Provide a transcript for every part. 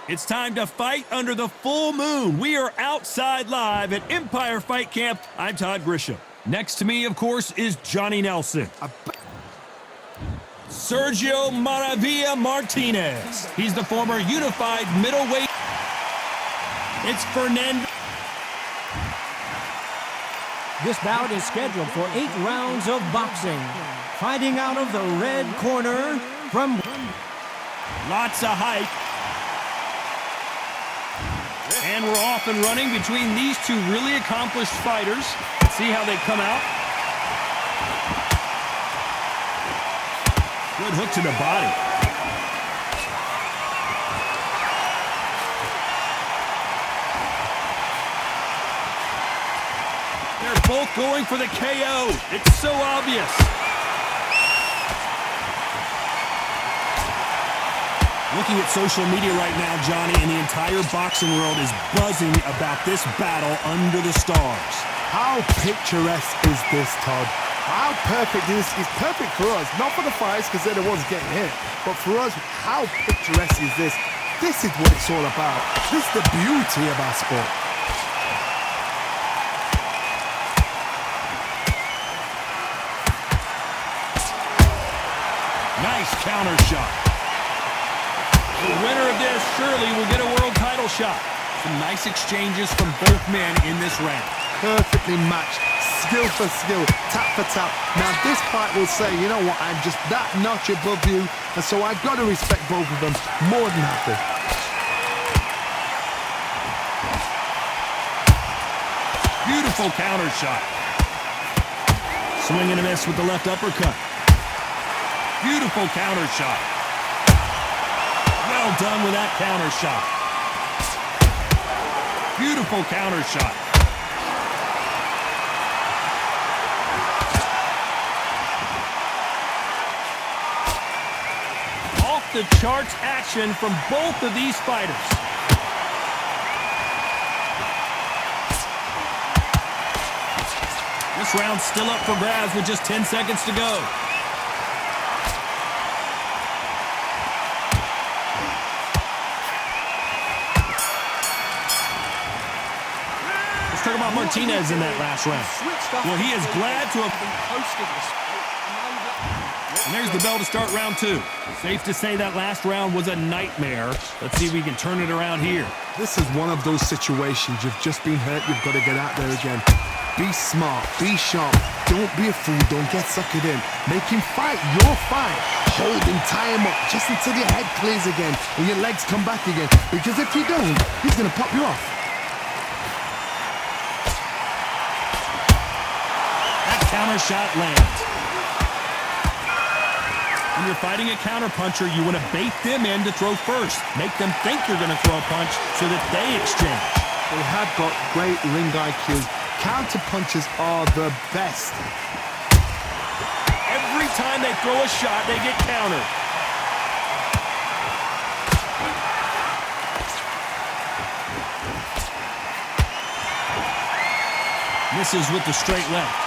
It's time to fight under the full moon. We are outside live at Empire Fight Camp. I'm Todd Grisham. Next to me, of course, is Johnny Nelson. Sergio Maravilla Martinez. He's the former unified middleweight. It's Fernando. This bout is scheduled for 8 rounds of boxing. Fighting out of the red corner from... Lots of hype. And we're off and running between these two really accomplished fighters. Let's see how they come out. Good hook to the body. They're both going for the KO. It's so obvious. Looking at social media right now, Johnny, and the entire boxing world is buzzing about this battle under the stars. How picturesque is this, Todd? How perfect is this? It's perfect for us. Not for the fighters because they're the ones getting hit. But for us, how picturesque is this? This is what it's all about. This is the beauty of our sport. Nice counter shot. The winner of this surely will get a world title shot. Some nice exchanges from both men in this round. Perfectly matched, skill for skill, tap for tap. Now this fight will say, you know what, I'm just that notch above you, and so I've got to respect both of them more than happy. Beautiful counter shot. Swing and a miss with the left uppercut. Beautiful counter shot. Well done with that counter shot. Beautiful counter shot. Off the charts action from both of these fighters. This round's still up for grabs with just 10 seconds to go. Let's talk about Martinez in that last round. Well, he is glad to have been posted this. And there's the bell to start round 2. Safe to say that last round was a nightmare. Let's see if we can turn it around here. This is one of those situations. You've just been hurt. You've got to get out there again. Be smart. Be sharp. Don't be a fool. Don't get suckered in. Make him fight your fight. Hold him, tie him up, just until your head clears again and your legs come back again. Because if you don't, he's going to pop you off. Counter shot lands. When you're fighting a counterpuncher, you want to bait them in to throw first. Make them think you're going to throw a punch so that they exchange. They have got great ring IQ. Counter punches are the best. Every time they throw a shot, they get countered. Misses with the straight left.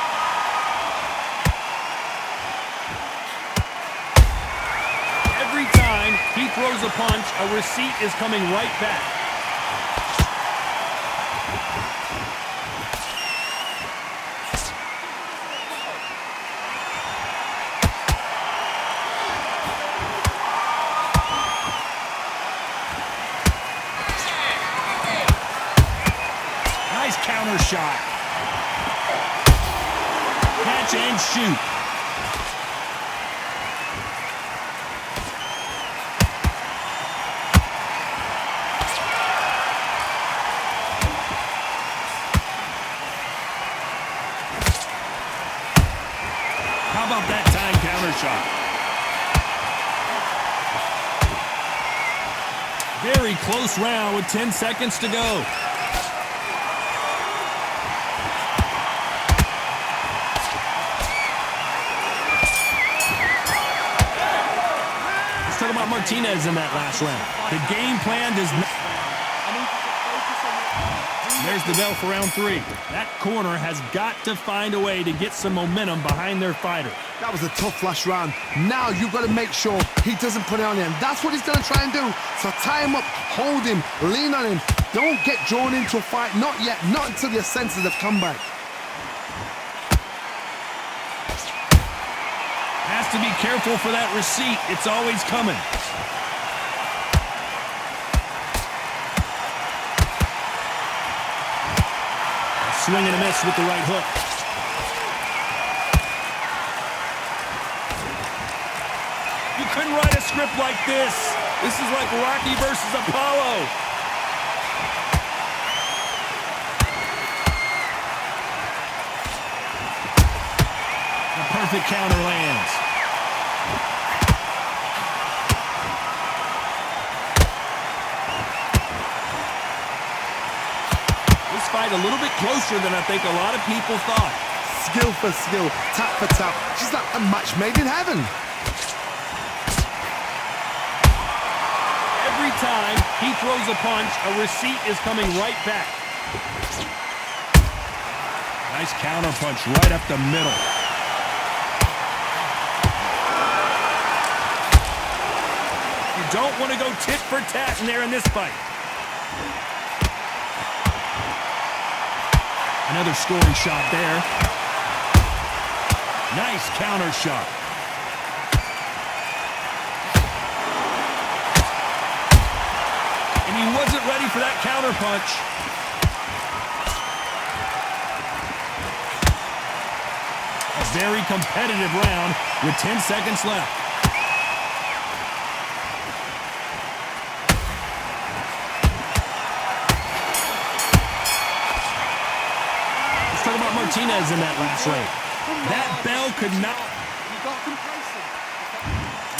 Every time he throws a punch, a receipt is coming right back. Nice counter shot. Catch and shoot. How about that time counter shot? Very close round with 10 seconds to go. Let's talk about Martinez in that last round. The game plan does not... There's the bell for round 3. That corner has got to find a way to get some momentum behind their fighter. That was a tough last round. Now you've got to make sure he doesn't put it on him. That's what he's going to try and do. So tie him up, hold him, lean on him. Don't get drawn into a fight. Not yet. Not until your senses have come back. Has to be careful for that receipt. It's always coming. Swing and a miss with the right hook. You couldn't write a script like this. This is like Rocky versus Apollo. The perfect counter lands. Fight a little bit closer than I think a lot of people thought. Skill for skill, tap for tap. She's like a match made in heaven. Every time he throws a punch, a receipt is coming right back. Nice counter punch right up the middle. You don't want to go tit for tat in there in this fight. Another scoring shot there. Nice counter shot. And he wasn't ready for that counter punch. A very competitive round with 10 seconds left. Martinez in that last round. That bell could not.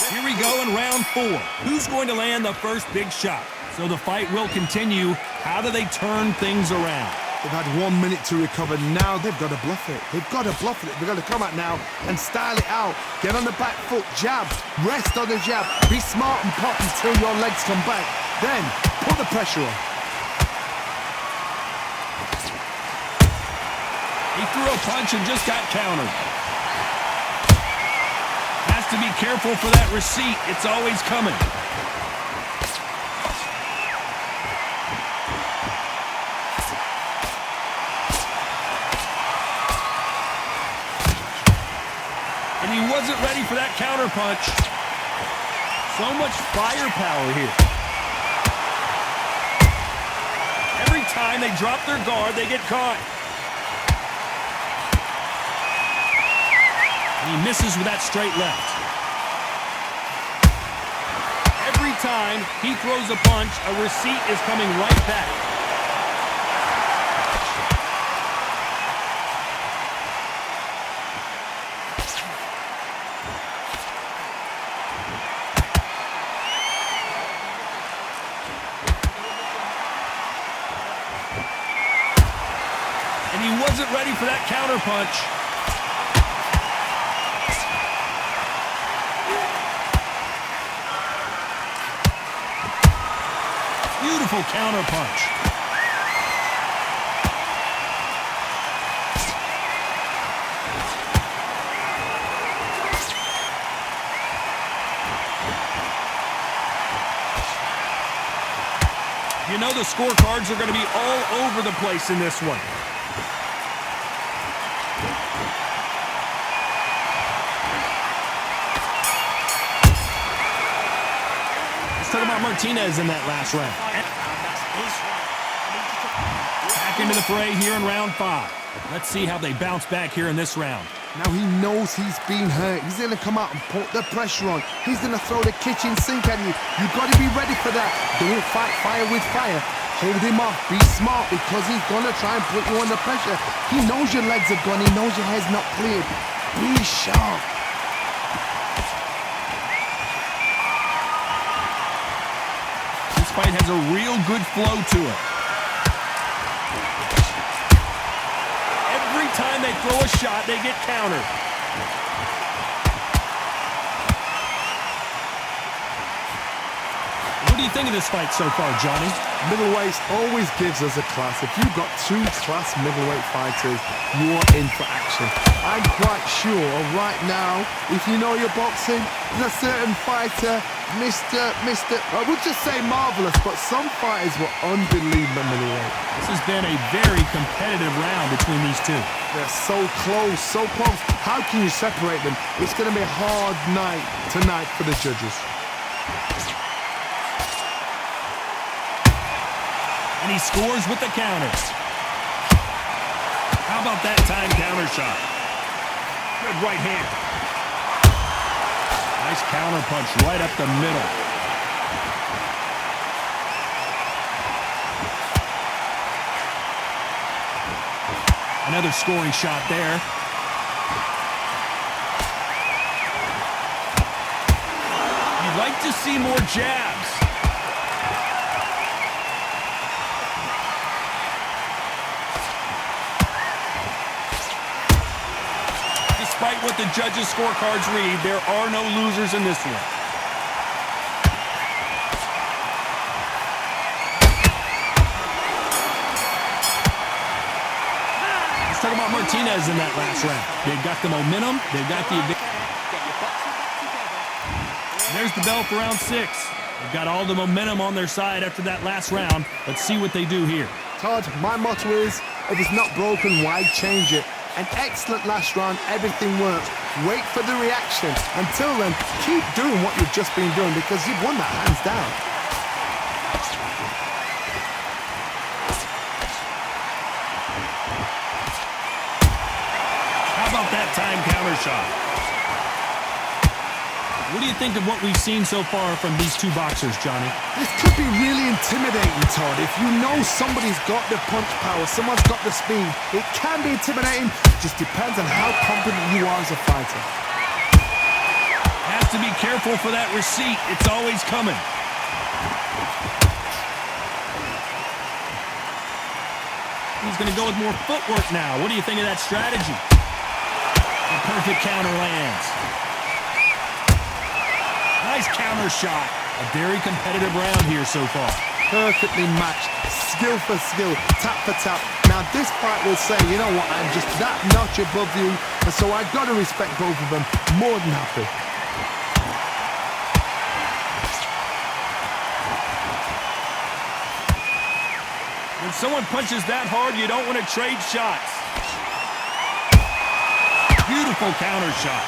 Here we go in round 4. Who's going to land the first big shot? So the fight will continue. How do they turn things around? They've had 1 minute to recover. Now they've got to bluff it. They've got to bluff it. They've got to come out now and style it out. Get on the back foot, jab, rest on the jab. Be smart and pop until your legs come back. Then put the pressure on. He threw a punch and just got countered. Has to be careful for that receipt. It's always coming. And he wasn't ready for that counter punch. So much firepower here. Every time they drop their guard, they get caught. He misses with that straight left. Every time he throws a punch, a receipt is coming right back. And he wasn't ready for that counter punch. Beautiful counter punch. You know the scorecards are going to be all over the place in this one. Let's talk about Martinez in that last round. Back into the fray here in round 5. Let's see how they bounce back here in this round. Now he knows he's been hurt. He's going to come out and put the pressure on. He's going to throw the kitchen sink at you. You've got to be ready for that. Don't fight fire with fire. Hold him off. Be smart because he's going to try and put you under pressure. He knows your legs are gone. He knows your head's not cleared. Be sharp. This fight has a real good flow to it. Every time they throw a shot, they get countered. What do do you think of this fight so far, Johnny? Middleweights always gives us a class. If you've got two class middleweight fighters, you are in for action. I'm quite sure right now, if you know your boxing, there's a certain fighter, I would just say marvelous, but some fighters were unbelievable middleweight. This has been a very competitive round between these two. They're so close, so close. How can you separate them? It's going to be a hard night tonight for the judges. And he scores with the counters. How about that time counter shot? Good right hand. Nice counter punch right up the middle. Another scoring shot there. You'd like to see more jabs. Despite what the judges' scorecards read, there are no losers in this one. Let's talk about Martinez in that last round. They've got the momentum. They've got the advantage. There's the bell for round 6. They've got all the momentum on their side after that last round. Let's see what they do here. Todd, my motto is, if it's not broken, why change it? An excellent last round, everything works. Wait for the reaction. Until then, keep doing what you've just been doing because you've won that hands down. How about that time counter shot? What do you think of what we've seen so far from these two boxers, Johnny? This could be really intimidating, Todd. If you know somebody's got the punch power, someone's got the speed, it can be intimidating. Just depends on how confident you are as a fighter. Has to be careful for that receipt. It's always coming. He's going to go with more footwork now. What do you think of that strategy? The perfect counter lands. Nice counter shot. A very competitive round here so far. Perfectly matched. Skill for skill. Tap for tap. Now this fight will say, you know what, I'm just that notch above you. And so I've got to respect both of them. More than happy. When someone punches that hard, you don't want to trade shots. Beautiful counter shot.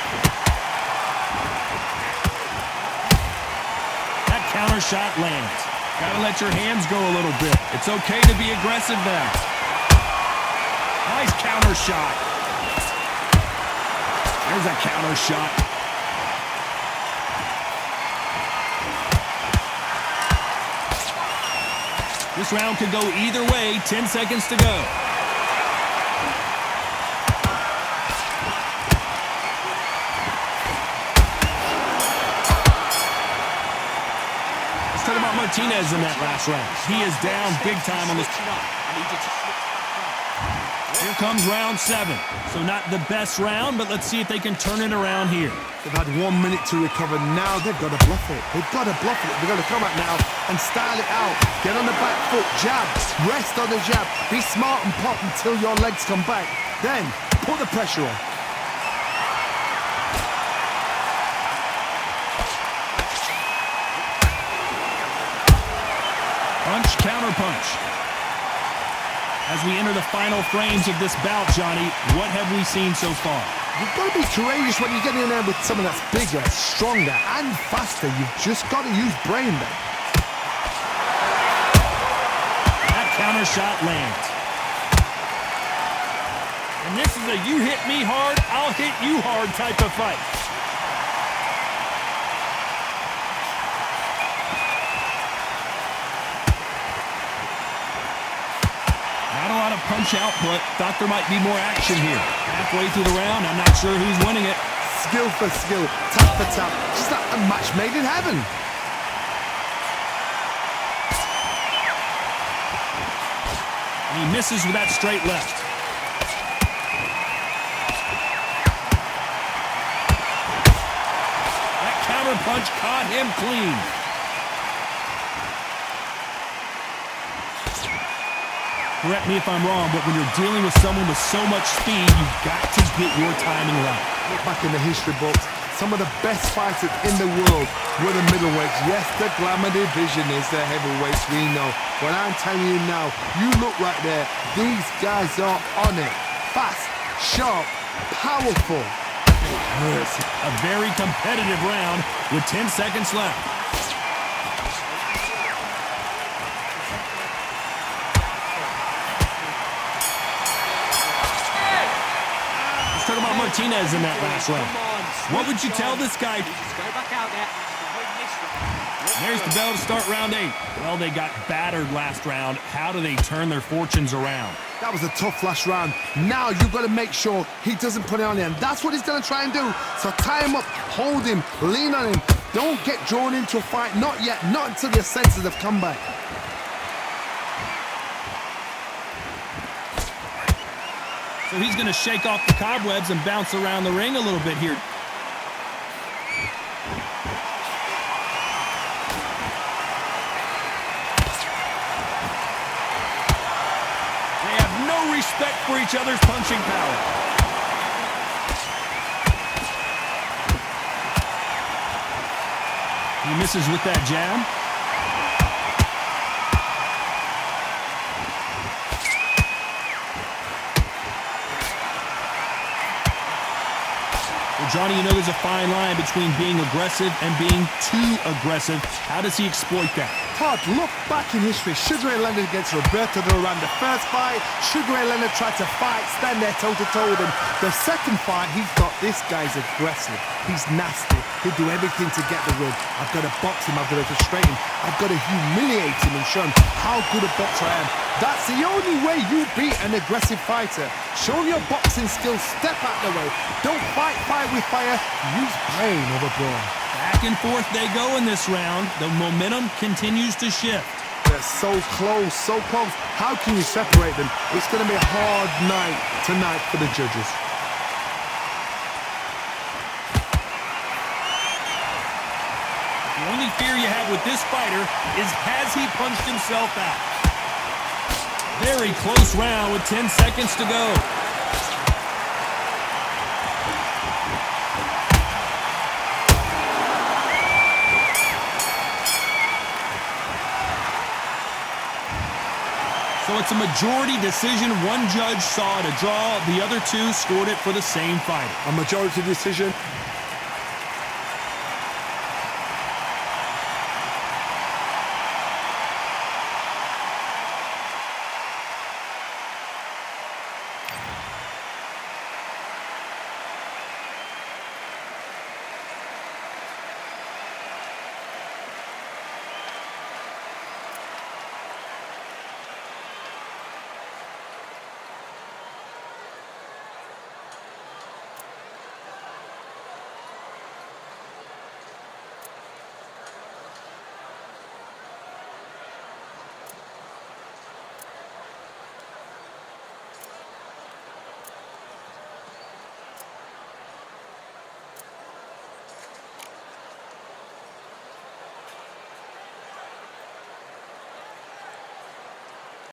Counter shot lands. Gotta let your hands go a little bit. It's okay to be aggressive now. Nice counter shot. There's a counter shot. This round could go either way. 10 seconds to go. Talk about Martinez in that last round. He is down big time on this. Here comes round 7. So not the best round, but let's see if they can turn it around here. They've had 1 minute to recover. Now they've got to bluff it. They've got to bluff it. They've got to come out now and style it out. Get on the back foot, jab, rest on the jab. Be smart and pop until your legs come back. Then put the pressure on. Punch, counter punch. As we enter the final frames of this bout, Johnny, what have we seen so far? You've got to be courageous when you get in there with someone that's bigger, stronger, and faster. You've just got to use brain then. That counter shot lands. And this is a you hit me hard, I'll hit you hard type of fight. Not a lot of punch output. Thought there might be more action here. Halfway through the round, I'm not sure who's winning it. Skill for skill, tap for tap. Just like a match made in heaven. And he misses with that straight left. That counter punch caught him clean. Correct me if I'm wrong, but when you're dealing with someone with so much speed, you've got to get your timing right. Look back in the history books, some of the best fighters in the world were the middleweights. Yes, the glamour division is the heavyweights, we know. But I'm telling you now, you look right there, these guys are on it. Fast, sharp, powerful. It hurts. A very competitive round with 10 seconds left. Let's talk about Martinez in that last round. What would you tell this guy? There's the bell to start round 8. Well, they got battered last round. How do they turn their fortunes around? That was a tough last round. Now you've got to make sure he doesn't put it on him. That's what he's going to try and do. So tie him up, hold him, lean on him. Don't get drawn into a fight. Not yet. Not until your senses have come back. So he's going to shake off the cobwebs and bounce around the ring a little bit here. Respect for each other's punching power. He misses with that jab. Well, Johnny, you know there's a fine line between being aggressive and being too aggressive. How does he exploit that? Todd, look back in history. Sugar Ray Leonard against Roberto Duran. The first fight, Sugar Ray Leonard tried to fight, stand there toe-to-toe with him. The second fight, he thought, this guy's aggressive. He's nasty. He'll do everything to get the win. I've got to box him. I've got to frustrate him. I've got to humiliate him and show him how good a boxer I am. That's the only way you beat an aggressive fighter. Show him your boxing skills. Step out the way. Don't fight fire with fire. Use brain over brawn. Back and forth they go in this round. The momentum continues to shift. They're so close, so close. How can you separate them? It's going to be a hard night tonight for the judges. The only fear you have with this fighter is has he punched himself out? Very close round with 10 seconds to go. So it's a majority decision. One judge saw it a draw. The other two scored it for the same fighter. A majority decision.